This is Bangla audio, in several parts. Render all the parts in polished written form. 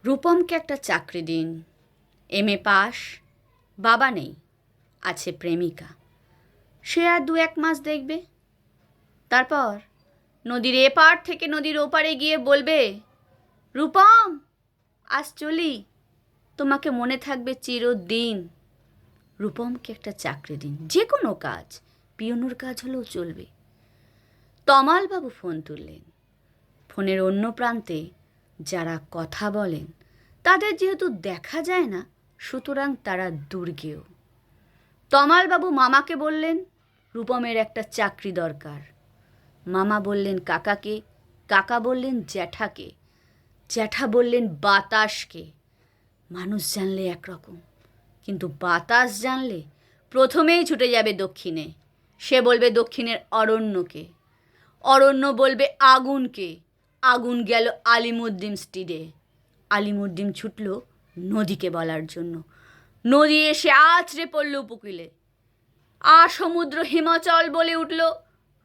রূপমকে একটা চাকরি দিন। এমএ পাস, বাবা নেই, আছে প্রেমিকা। সে আর 2-1 মাস দেখবে। তারপর নদীর এপার থেকে নদীর ওপারে গিয়ে বলবে, রূপম আজ চলি, তোমাকে মনে থাকবে চিরদিন। রূপমকে একটা চাকরি দিন, যে কোনো কাজ, পিয়নোর কাজ হলেও চলবে। তমালবাবু ফোন তুললেন। ফোনের অন্য প্রান্তে যারা কথা বলেন তাদের যেহেতু দেখা যায় না, সুতরাং তারা দুর্গেয়। তমালবাবু মামাকে বললেন, রূপমের একটা চাকরি দরকার। মামা বললেন কাকাকে, কাকা বললেন জ্যাঠাকে, জ্যাঠা বললেন বাতাসকে। মানুষ জানলে একরকম, কিন্তু বাতাস জানলে প্রথমেই ছুটে যাবে দক্ষিণে। সে বলবে দক্ষিণের অরণ্যকে, অরণ্য বলবে আগুনকে, আগুন গেল আলিমুদ্দিন স্ট্রিটে, আলিমুদ্দিন ছুটল নদীকে বলার জন্য। নদী এসে আছড়ে পড়ল উপকূলে। সমুদ্র হিমাচল বলে উঠল,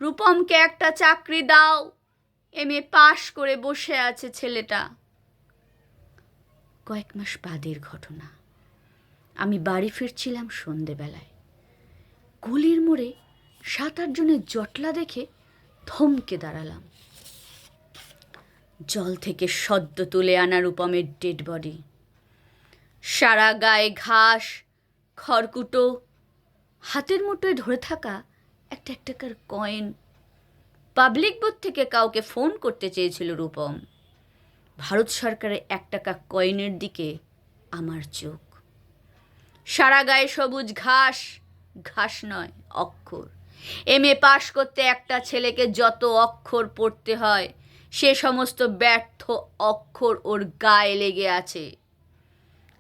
রূপমকে একটা চাকরি দাও, এমএ পাশ করে বসে আছে ছেলেটা। কয়েক মাস বাদের ঘটনা। আমি বাড়ি ফিরছিলাম সন্ধেবেলায়। গলির মোড়ে 7-8 জনের জটলা দেখে থমকে দাঁড়ালাম। জল থেকে সদ্য তুলে আনা রূপমের ডেড বডি, সারা গায়ে ঘাস, খড়কুটো, হাতের মুঠোয় ধরে থাকা একটা টাকার কয়েন। পাবলিক বুথ থেকে কাউকে ফোন করতে চেয়েছিল রূপম। ভারত সরকারের 1 টাকা কয়েনের দিকে আমার চোখ। সারা গায়ে সবুজ ঘাস, ঘাস নয় অক্ষর। এমএ পাশ করতে একটা ছেলেকে যত অক্ষর পড়তে হয়, সে সমস্ত ব্যর্থ অক্ষর ওর গায়ে লেগে আছে।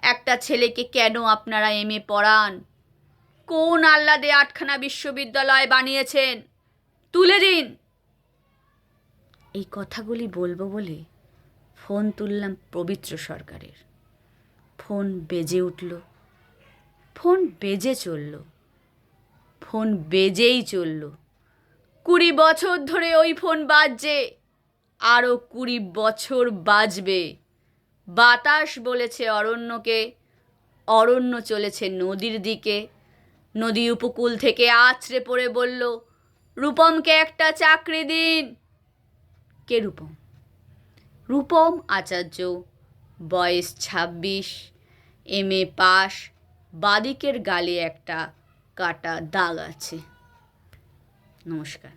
একটা ছেলেকে কেন আপনারা এমএ পড়ান? কোন আহ্লাদে 8খানা বিশ্ববিদ্যালয় বানিয়েছেন? তুলে দিন। এই কথাগুলি বলবো বলে ফোন তুললাম পবিত্র সরকারের। ফোন বেজে উঠল, ফোন বেজে চলল, ফোন বেজেই চলল। 20 বছর ধরে ওই ফোন বাজছে, আরও 20 বছর বাজবে। বাতাস বলেছে অরণ্যকে, অরণ্য চলেছে নদীর দিকে। নদী উপকূল থেকে আছড়ে পড়ে বলল, রূপমকে একটা চাকরি দিন। কে রূপম? রূপম আচার্য, বয়স 26, এমএ পাস, বাদিকের গালে একটা কাটা দাগ আছে। নমস্কার।